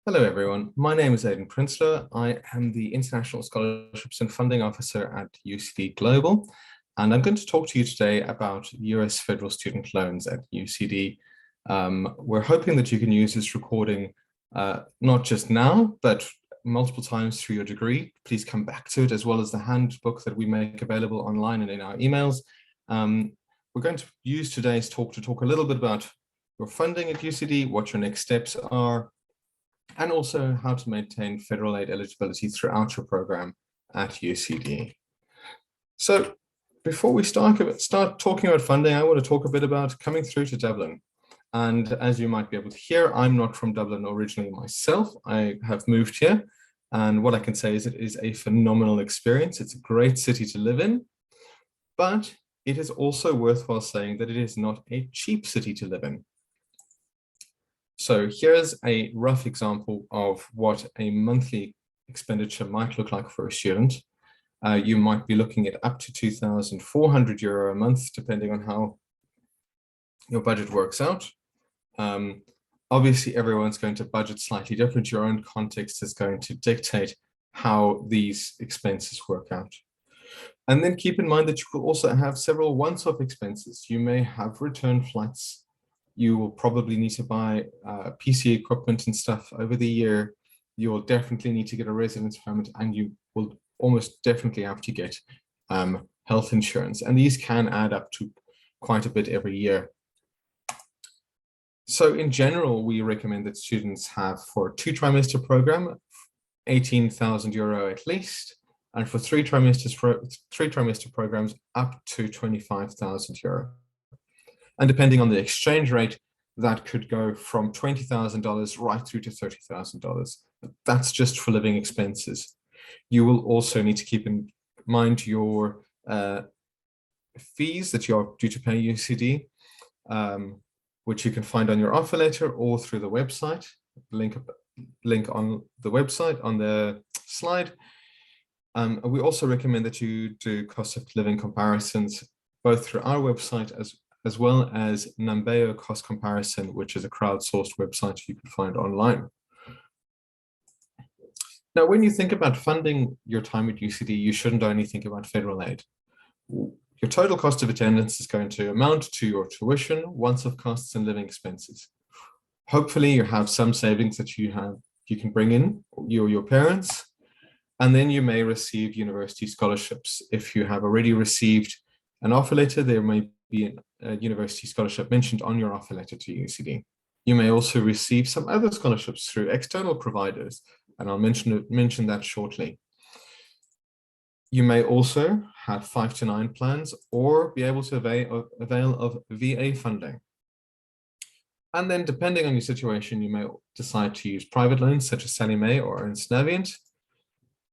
Hello everyone, my name is Aidan Prinsloo. I am the International Scholarships and Funding Officer at UCD Global, and I'm going to talk to you today about US federal student loans at UCD. We're hoping that you can use this recording not just now, but multiple times through your degree. Please come back to it, as well as the handbook that we make available online and in our emails. We're going to use today's talk to talk a little bit about your funding at UCD, what your next steps are, and also how to maintain federal aid eligibility throughout your program at UCD. So before we start talking about funding, I want to talk a bit about coming through to Dublin. And as you might be able to hear, I'm not from Dublin originally myself. I have moved here. And what I can say is it is a phenomenal experience. It's a great city to live in, but it is also worthwhile saying that it is not a cheap city to live in. So here's a rough example of what a monthly expenditure might look like for a student. You might be looking at up to €2,400 a month, depending on how your budget works out. Obviously, everyone's going to budget slightly different. Your own context is going to dictate how these expenses work out. And then keep in mind that you will also have several once-off expenses. You may have return flights. You will probably need to buy PC equipment and stuff over the year. You will definitely need to get a residence permit, and you will almost definitely have to get health insurance. And these can add up to quite a bit every year. So in general, we recommend that students have, for a 2-trimester program, €18,000 at least, and for three trimester programs, up to €25,000. And depending on the exchange rate, that could go from $20,000 right through to $30,000. That's just for living expenses. You will also need to keep in mind your fees that you're due to pay UCD, which you can find on your offer letter or through the website. Link on the website on the slide. We also recommend that you do cost of living comparisons, both through our website as well as Numbeo Cost Comparison, which is a crowdsourced website you can find online. Now, when you think about funding your time at UCD, you shouldn't only think about federal aid. Your total cost of attendance is going to amount to your tuition, once-off costs, and living expenses. Hopefully, you have some savings that you can bring in, you or your parents, and then you may receive university scholarships. If you have already received an offer letter, there may be a university scholarship mentioned on your offer letter to UCD. You may also receive some other scholarships through external providers, and I'll mention that shortly. You may also have 5 to 9 plans or be able to avail of VA funding. And then depending on your situation, you may decide to use private loans such as Sallie Mae or Ernst & Navient,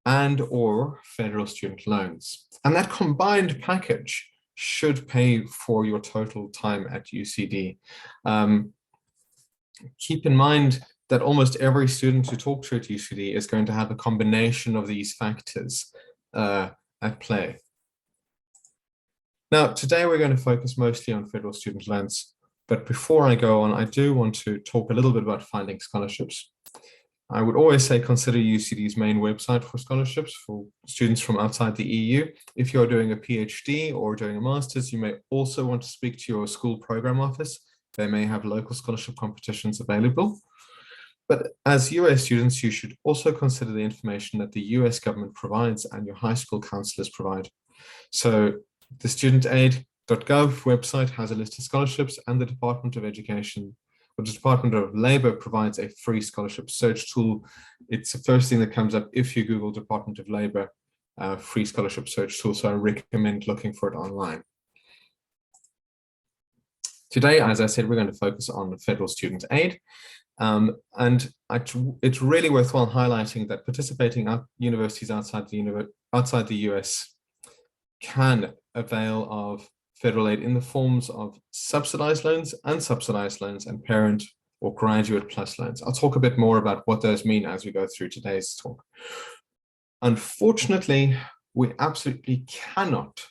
and or federal student loans. And that combined package should pay for your total time at UCD. Keep in mind that almost every student who talks to at UCD is going to have a combination of these factors at play. Now, today we're going to focus mostly on federal student loans, but before I go on, I do want to talk a little bit about finding scholarships. I would always say consider UCD's main website for scholarships for students from outside the EU. If you're doing a PhD or doing a master's, you may also want to speak to your school program office. They may have local scholarship competitions available. But as US students, you should also consider the information that the US government provides and your high school counselors provide. So the studentaid.gov website has a list of scholarships, and the Department of Education, or the Department of Labor, provides a free scholarship search tool. It's the first thing that comes up if you Google Department of Labor free scholarship search tool, so I recommend looking for it online. Today, as I said, we're going to focus on federal student aid. It's really worthwhile highlighting that participating at universities outside the US can avail of federal aid in the forms of subsidized loans, unsubsidized loans, and parent or graduate plus loans. I'll talk a bit more about what those mean as we go through today's talk. Unfortunately, we absolutely cannot,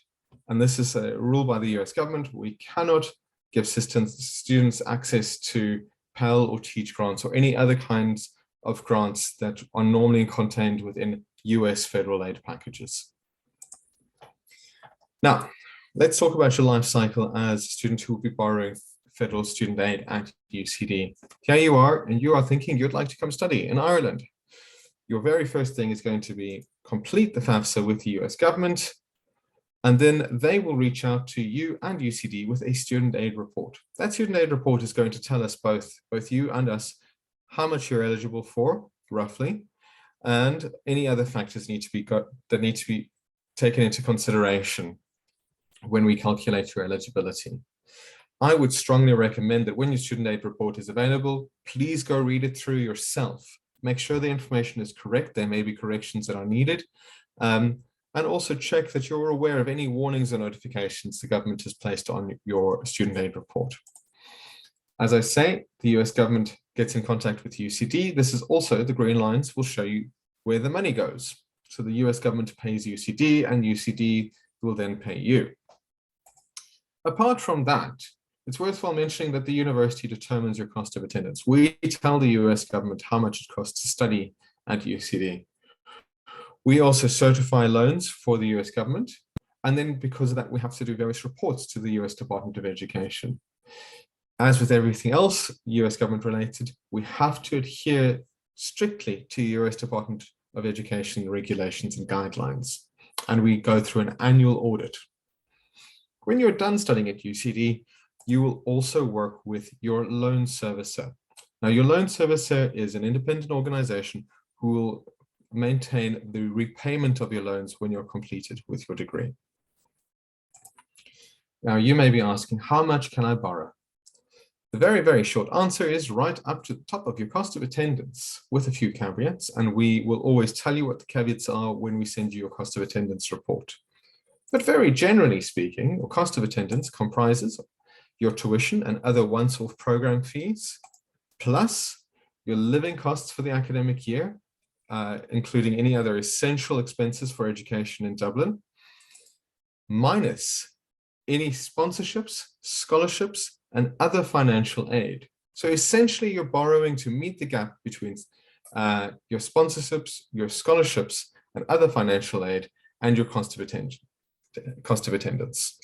and this is a rule by the US government, we cannot give students access to Pell or Teach grants or any other kinds of grants that are normally contained within US federal aid packages. Now, let's talk about your life cycle as a student who will be borrowing federal student aid at UCD. Here you are, and you are thinking you'd like to come study in Ireland. Your very first thing is going to be complete the FAFSA with the US government, and then they will reach out to you and UCD with a student aid report. That student aid report is going to tell us, both you and us, how much you're eligible for, roughly, and any other factors need to be taken into consideration when we calculate your eligibility. I would strongly recommend that when your student aid report is available, please go read it through yourself. Make sure the information is correct. There may be corrections that are needed. And also check that you're aware of any warnings or notifications the government has placed on your student aid report. As I say, the US government gets in contact with UCD. This is also, the green lines will show you where the money goes. So the US government pays UCD and UCD will then pay you. Apart from that, it's worthwhile mentioning that the university determines your cost of attendance. We tell the US government how much it costs to study at UCD. We also certify loans for the US government. And then because of that, we have to do various reports to the US Department of Education. As with everything else US government related, we have to adhere strictly to US Department of Education regulations and guidelines. And we go through an annual audit. When you're done studying at UCD, you will also work with your loan servicer. Now, your loan servicer is an independent organization who will maintain the repayment of your loans when you're completed with your degree. Now, you may be asking, how much can I borrow? The very, very short answer is right up to the top of your cost of attendance with a few caveats, and we will always tell you what the caveats are when we send you your cost of attendance report. But very generally speaking, your cost of attendance comprises your tuition and other once-off program fees, plus your living costs for the academic year, including any other essential expenses for education in Dublin, minus any sponsorships, scholarships, and other financial aid. So essentially, you're borrowing to meet the gap between your sponsorships, your scholarships, and other financial aid, and your cost of attendance.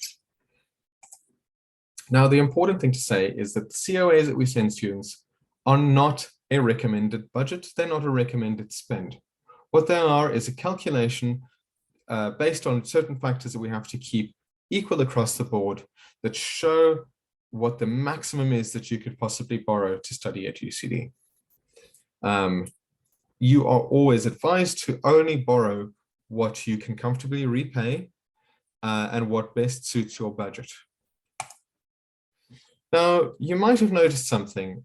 Now, the important thing to say is that the COAs that we send students are not a recommended budget. They're not a recommended spend. What they are is a calculation based on certain factors that we have to keep equal across the board that show what the maximum is that you could possibly borrow to study at UCD. You are always advised to only borrow what you can comfortably repay and what best suits your budget. Now, you might have noticed something.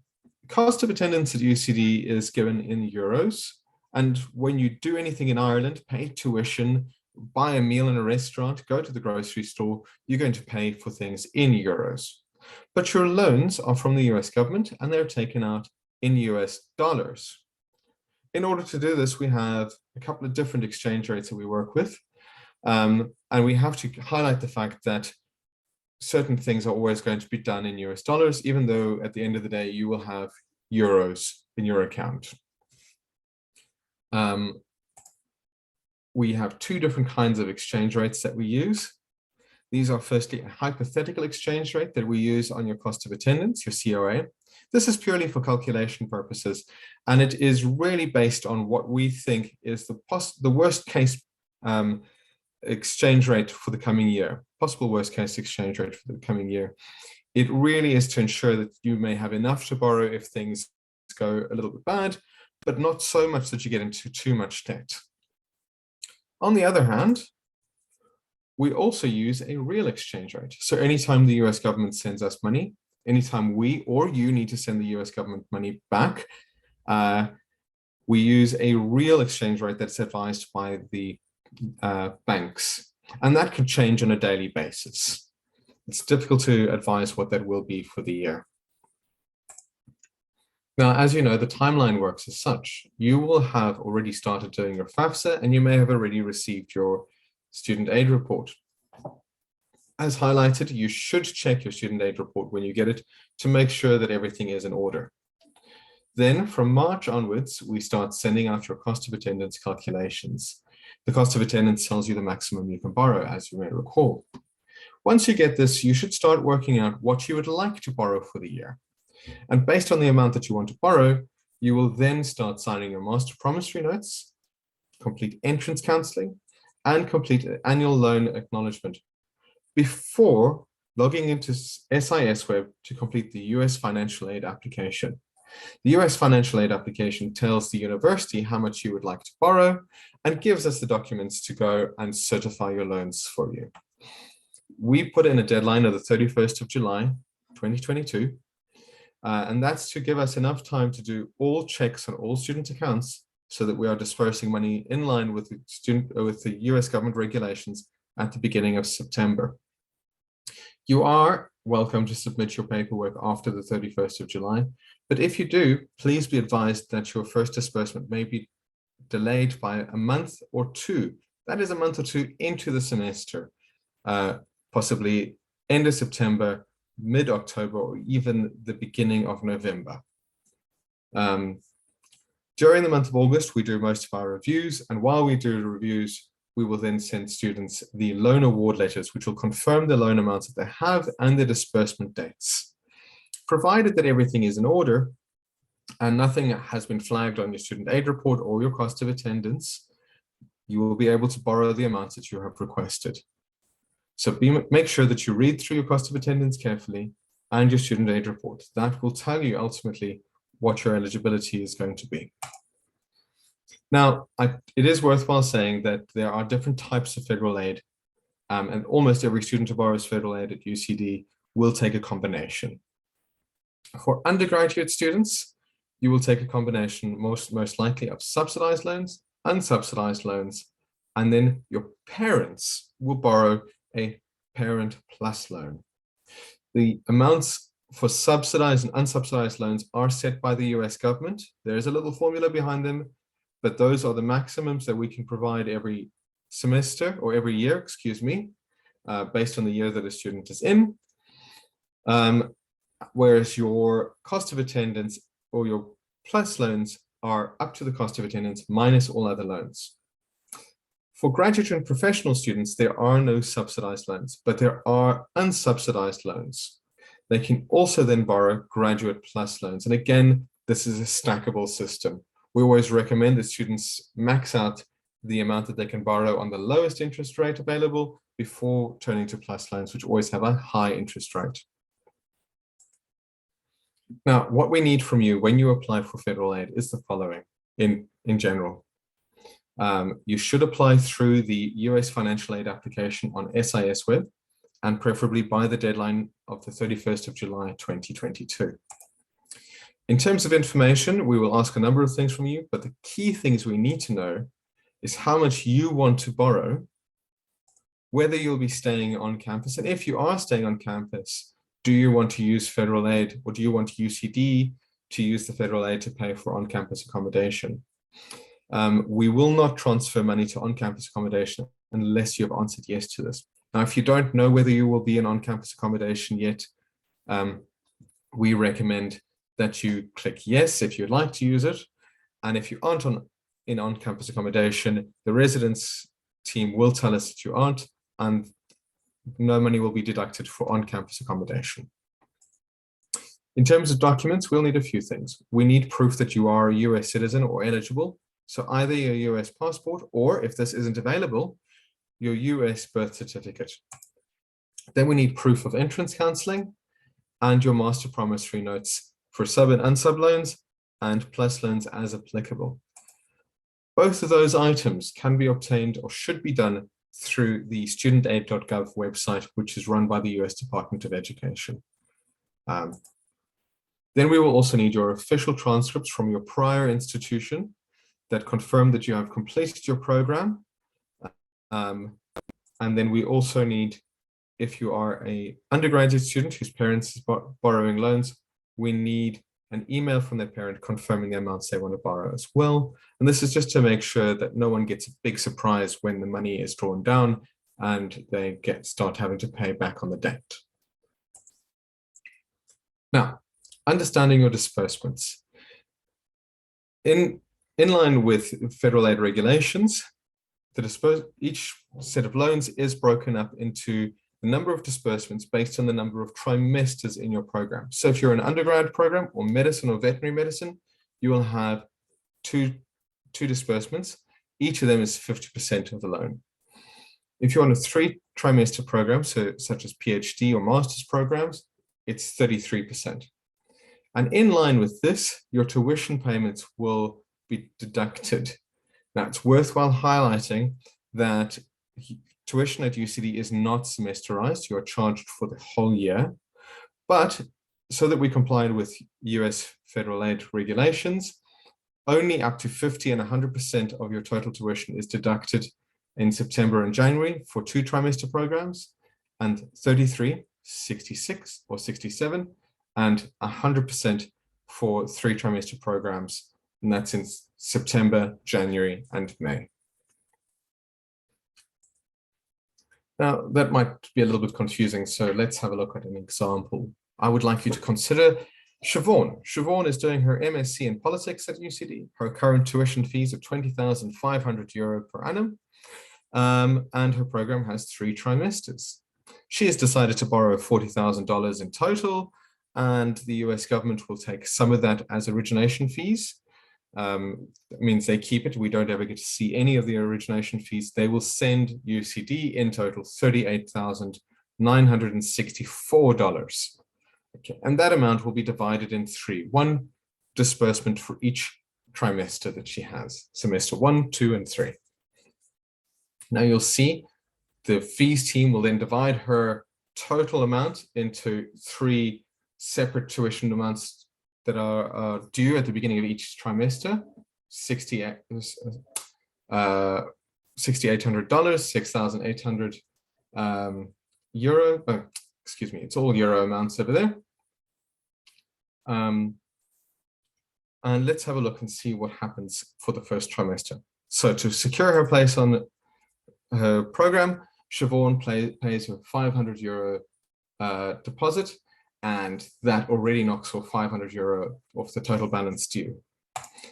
Cost of attendance at UCD is given in euros. And when you do anything in Ireland, pay tuition, buy a meal in a restaurant, go to the grocery store, you're going to pay for things in euros. But your loans are from the US government and they're taken out in US dollars. In order to do this, we have a couple of different exchange rates that we work with. And we have to highlight the fact that certain things are always going to be done in US dollars, even though at the end of the day, you will have euros in your account. We have two different kinds of exchange rates that we use. These are firstly a hypothetical exchange rate that we use on your cost of attendance, your COA. This is purely for calculation purposes, and it is really based on what we think is the worst case exchange rate for the coming year, possible worst case exchange rate for the coming year. It really is to ensure that you may have enough to borrow if things go a little bit bad, but not so much that you get into too much debt. On the other hand, we also use a real exchange rate. So anytime the US government sends us money, anytime we or you need to send the US government money back, we use a real exchange rate that's advised by the banks. And that could change on a daily basis. It's difficult to advise what that will be for the year. Now, as you know, the timeline works as such. You will have already started doing your FAFSA and you may have already received your student aid report. As highlighted, you should check your student aid report when you get it to make sure that everything is in order. Then from March onwards, we start sending out your cost of attendance calculations. The cost of attendance tells you the maximum you can borrow, as you may recall. Once you get this, you should start working out what you would like to borrow for the year. And based on the amount that you want to borrow, you will then start signing your master promissory notes, complete entrance counseling, and complete annual loan acknowledgement before logging into SIS Web to complete the US financial aid application. The US financial aid application tells the university how much you would like to borrow and gives us the documents to go and certify your loans for you. We put in a deadline of the 31st of July, 2022, and that's to give us enough time to do all checks on all student accounts so that we are dispersing money in line with the US government regulations at the beginning of September. You are welcome to submit your paperwork after the 31st of July, but if you do, please be advised that your first disbursement may be delayed by a month or two. That is a month or two into the semester, possibly end of September, mid-October, or even the beginning of November. During the month of August, we do most of our reviews, and while we do the reviews, we will then send students the loan award letters, which will confirm the loan amounts that they have and the disbursement dates. Provided that everything is in order and nothing has been flagged on your student aid report or your cost of attendance, you will be able to borrow the amounts that you have requested. So make sure that you read through your cost of attendance carefully and your student aid report. That will tell you ultimately what your eligibility is going to be. Now, it is worthwhile saying that there are different types of federal aid, and almost every student who borrows federal aid at UCD will take a combination. For undergraduate students, you will take a combination most likely of subsidized loans, unsubsidized loans, and then your parents will borrow a parent plus loan. The amounts for subsidized and unsubsidized loans are set by the US government. There is a little formula behind them, but those are the maximums that we can provide every semester or every year, excuse me, based on the year that a student is in. Whereas your cost of attendance or your plus loans are up to the cost of attendance minus all other loans. For graduate and professional students, there are no subsidized loans, but there are unsubsidized loans. They can also then borrow graduate plus loans. And again, this is a stackable system. We always recommend that students max out the amount that they can borrow on the lowest interest rate available before turning to plus loans, which always have a high interest rate. Now, what we need from you when you apply for federal aid is the following in general. You should apply through the US financial aid application on SIS Web, and preferably by the deadline of the 31st of July, 2022. In terms of information, we will ask a number of things from you, but the key things we need to know is how much you want to borrow, whether you'll be staying on campus, and if you are staying on campus, do you want to use federal aid, or do you want UCD to use the federal aid to pay for on-campus accommodation? We will not transfer money to on-campus accommodation unless you have answered yes to this. Now, if you don't know whether you will be in on-campus accommodation yet, we recommend that you click yes if you'd like to use it. And if you aren't in on-campus accommodation, the residence team will tell us that you aren't, and no money will be deducted for on-campus accommodation. In terms of documents, we'll need a few things. We need proof that you are a US citizen or eligible. So either your US passport, or if this isn't available, your US birth certificate. Then we need proof of entrance counseling and your master promissory notes for sub and unsub loans and plus loans as applicable. Both of those items can be obtained or should be done through the studentaid.gov website, which is run by the US Department of Education. Then we will also need your official transcripts from your prior institution that confirm that you have completed your program. And then we also need, if you are an undergraduate student whose parents is borrowing loans, we need an email from their parent confirming the amounts they want to borrow as well. And this is just to make sure that no one gets a big surprise when the money is drawn down and they start having to pay back on the debt. Now, understanding your disbursements. In line with federal aid regulations, each set of loans is broken up into the number of disbursements based on the number of trimesters in your program. So if you're an undergrad program or medicine or veterinary medicine, you will have two disbursements. Each of them is 50% of the loan. If you're on a 3-trimester program, such as PhD or master's programs, it's 33%. And in line with this, your tuition payments will be deducted. Now, it's worthwhile highlighting that tuition at UCD is not semesterized. You're charged for the whole year. But so that we complied with US federal aid regulations, only up to 50 and 100% of your total tuition is deducted in September and January for 2-trimester programs, and 33, 66, or 67, and 100% for 3-trimester programs, and that's in September, January, and May. Now, that might be a little bit confusing, so let's have a look at an example. I would like you to consider Siobhan. Siobhan is doing her MSc in politics at UCD. Her current tuition fees are €20,500 per annum, and her program has 3 trimesters. She has decided to borrow $40,000 in total, and the US government will take some of that as origination fees. That means they keep it. We don't ever get to see any of the origination fees. They will send UCD in total $38,964. Okay, and that amount will be divided in 3, 1 disbursement for each trimester that she has, semester 1, 2, and 3. Now you'll see the fees team will then divide her total amount into 3 separate tuition amounts that are due at the beginning of each trimester: $6,800, €6,800 euro. Excuse me, it's all euro amounts over there. And let's have a look and see what happens for the first trimester. So to secure her place on her program, Siobhan pays her €500 deposit, and that already knocks off €500 off the total balance due.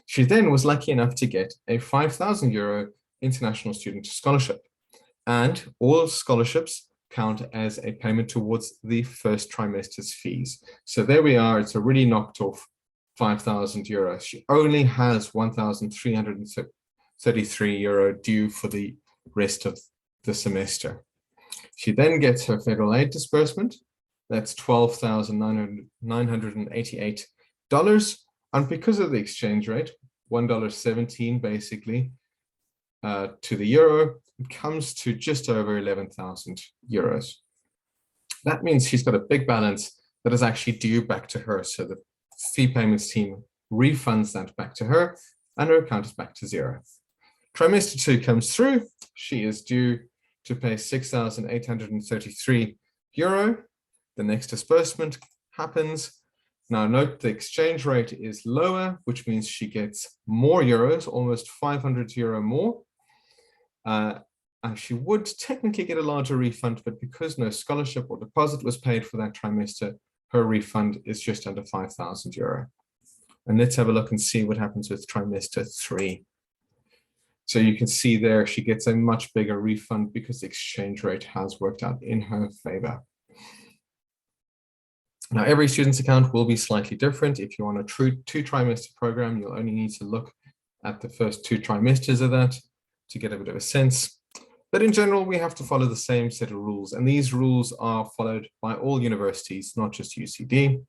She then was lucky enough to get a €5,000 international student scholarship, and all scholarships count as a payment towards the first trimester's fees. So there we are, it's already knocked off €5,000. She only has €1,333 due for the rest of the semester. She then gets her federal aid disbursement. That's $12,988. And because of the exchange rate, $1.17 basically to the euro, it comes to just over €11,000. That means she's got a big balance that is actually due back to her. So the fee payments team refunds that back to her, and her account is back to 0. Trimester 2 comes through. She is due to pay €6,833. The next disbursement happens. Now note the exchange rate is lower, which means she gets more euros, almost €500 more. And she would technically get a larger refund, but because no scholarship or deposit was paid for that trimester, her refund is just under €5,000. And let's have a look and see what happens with trimester 3. So you can see there, she gets a much bigger refund because the exchange rate has worked out in her favor. Now, every student's account will be slightly different. If you're on a true 2-trimester program, you'll only need to look at the first 2 trimesters of that to get a bit of a sense. But in general, we have to follow the same set of rules, and these rules are followed by all universities, not just UCD.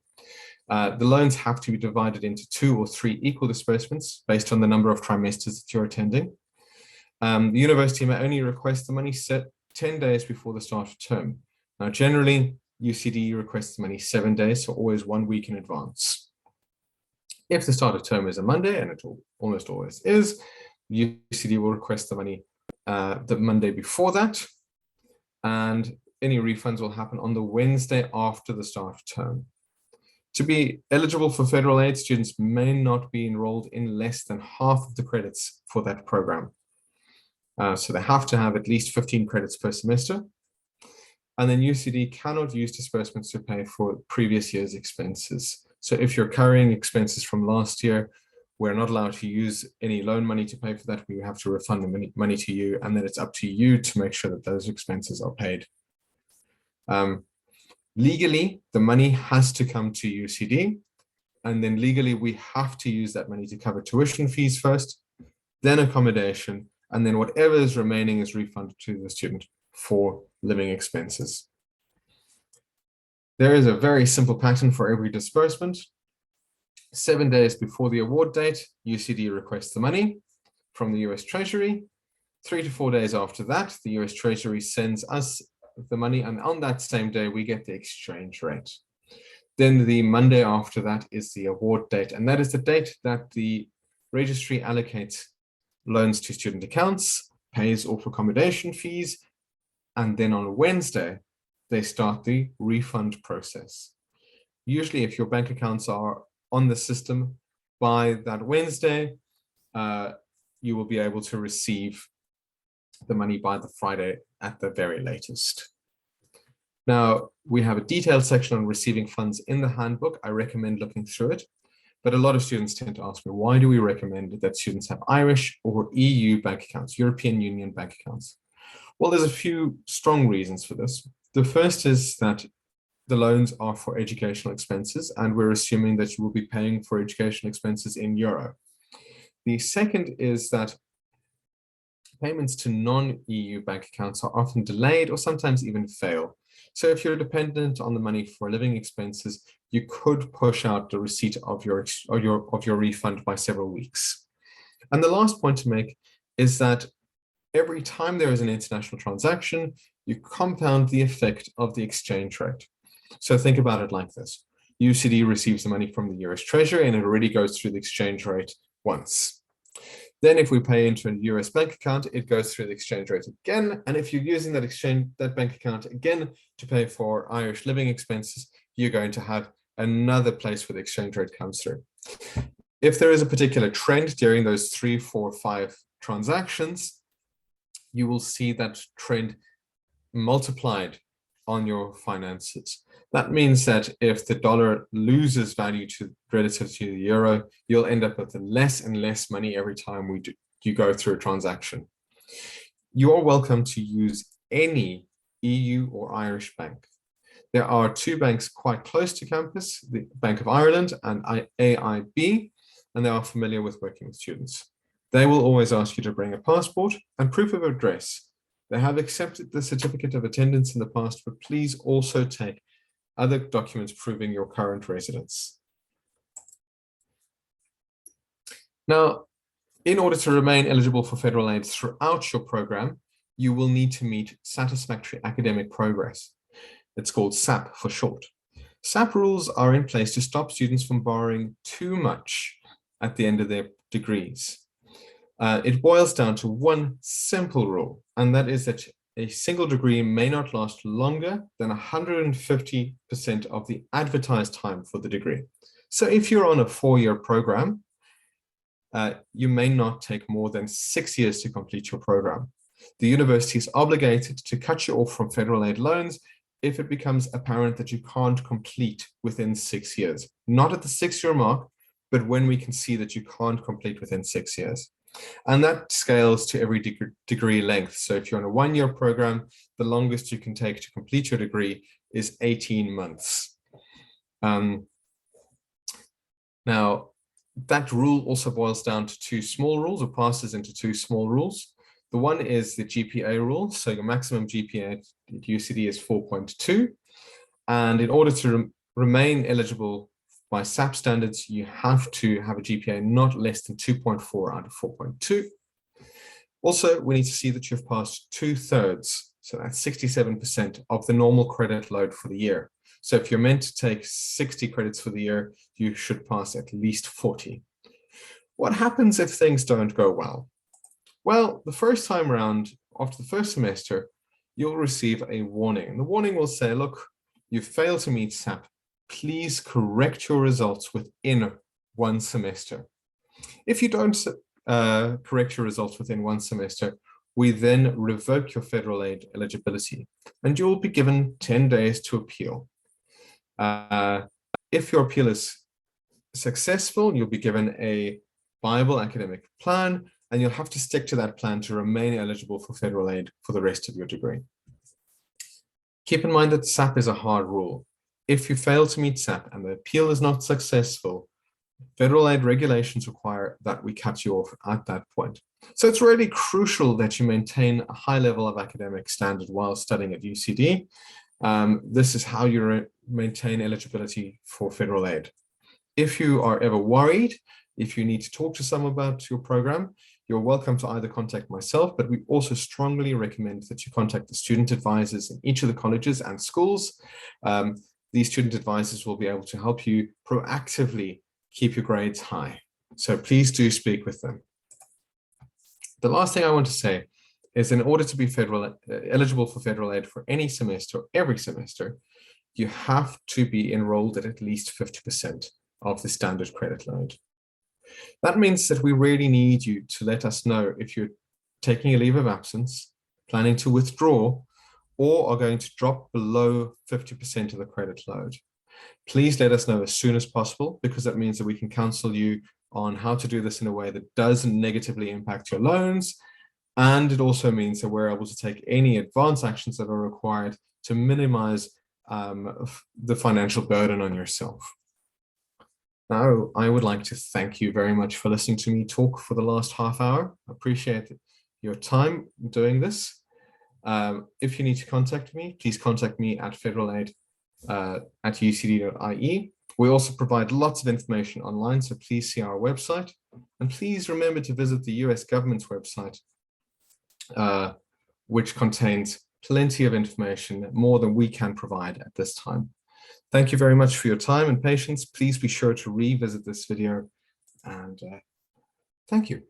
The loans have to be divided into 2 or 3 equal disbursements based on the number of trimesters that you're attending. The university may only request the money set 10 days before the start of term. Now, generally, UCD requests the money 7 days, so always 1 week in advance. If the start of term is a Monday, and it almost always is, UCD will request the money the Monday before that, and any refunds will happen on the Wednesday after the start of term. To be eligible for federal aid, students may not be enrolled in less than half of the credits for that program. So they have to have at least 15 credits per semester. And then UCD cannot use disbursements to pay for previous year's expenses. So if you're carrying expenses from last year, We're not allowed to use any loan money to pay for that. We have to refund the money to you, and then it's up to you to make sure that those expenses are paid. Legally, the money has to come to UCD, and then legally we have to use that money to cover tuition fees first, then accommodation, and then whatever is remaining is refunded to the student for living expenses. There is a very simple pattern for every disbursement. 7 days before the award date, UCD requests the money from the US Treasury. 3 to 4 days after that, the US Treasury sends us the money, and on that same day, we get the exchange rate. Then the Monday after that is the award date, and that is the date that the registry allocates loans to student accounts, pays off accommodation fees, and then on Wednesday, they start the refund process. Usually, if your bank accounts are on the system by that Wednesday, you will be able to receive the money by the Friday at the very latest. Now, we have a detailed section on receiving funds in the handbook. I recommend looking through it, but a lot of students tend to ask me, why do we recommend that students have Irish or EU bank accounts, European Union bank accounts? Well, there's a few strong reasons for this. The first is that the loans are for educational expenses, and we're assuming that you will be paying for educational expenses in euro. The second is that payments to non-EU bank accounts are often delayed or sometimes even fail. So if you're dependent on the money for living expenses, you could push out the receipt of your refund by several weeks. And the last point to make is that every time there is an international transaction, you compound the effect of the exchange rate. So think about it like this. UCD receives the money from the US Treasury and it already goes through the exchange rate once. Then if we pay into a US bank account, it goes through the exchange rate again. And if you're using that bank account again to pay for Irish living expenses, you're going to have another place where the exchange rate comes through. If there is a particular trend during those 3, 4, 5 transactions, you will see that trend multiplied on your finances. That means that if the dollar loses value relative to the euro, you'll end up with less and less money every time you go through a transaction. You are welcome to use any EU or Irish bank. There are 2 banks quite close to campus, the Bank of Ireland and AIB, and they are familiar with working with students. They will always ask you to bring a passport and proof of address. They have accepted the certificate of attendance in the past, but please also take other documents proving your current residence. Now, in order to remain eligible for federal aid throughout your program, you will need to meet Satisfactory Academic Progress. It's called SAP for short. SAP rules are in place to stop students from borrowing too much at the end of their degrees. It boils down to one simple rule, and that is that a single degree may not last longer than 150% of the advertised time for the degree. So if you're on a 4-year program, you may not take more than 6 years to complete your program. The university is obligated to cut you off from federal aid loans if it becomes apparent that you can't complete within 6 years. Not at the 6-year mark, but when we can see that you can't complete within 6 years. And that scales to every degree length. So if you're on a 1-year program, the longest you can take to complete your degree is 18 months. Now, that rule also boils down to 2 small rules, or passes into 2 small rules. The one is the GPA rule. So your maximum GPA at UCD is 4.2. And in order to remain eligible by SAP standards, you have to have a GPA not less than 2.4 out of 4.2. Also, we need to see that you've passed 2/3, so that's 67% of the normal credit load for the year. So if you're meant to take 60 credits for the year, you should pass at least 40. What happens if things don't go well? Well, the first time around, after the first semester, you'll receive a warning. And the warning will say, look, you failed to meet SAP. Please correct your results within 1 semester. If you don't correct your results within 1 semester, we then revoke your federal aid eligibility, and you'll be given 10 days to appeal. If your appeal is successful, you'll be given a viable academic plan, and you'll have to stick to that plan to remain eligible for federal aid for the rest of your degree. Keep in mind that SAP is a hard rule. If you fail to meet SAP and the appeal is not successful, federal aid regulations require that we cut you off at that point. So it's really crucial that you maintain a high level of academic standard while studying at UCD. This is how you maintain eligibility for federal aid. If you are ever worried, if you need to talk to someone about your program, you're welcome to either contact myself, but we also strongly recommend that you contact the student advisors in each of the colleges and schools. These student advisors will be able to help you proactively keep your grades high. So please do speak with them. The last thing I want to say is, in order to be eligible for federal aid for any semester or every semester, you have to be enrolled at least 50% of the standard credit load. That means that we really need you to let us know if you're taking a leave of absence, planning to withdraw, or are going to drop below 50% of the credit load. Please let us know as soon as possible, because that means that we can counsel you on how to do this in a way that doesn't negatively impact your loans. And it also means that we're able to take any advance actions that are required to minimize the financial burden on yourself. Now, I would like to thank you very much for listening to me talk for the last half hour. I appreciate your time doing this. If you need to contact me, please contact me at federalaid@ucd.ie. We also provide lots of information online, so please see our website. And please remember to visit the US government's website, which contains plenty of information, more than we can provide at this time. Thank you very much for your time and patience. Please be sure to revisit this video, and thank you.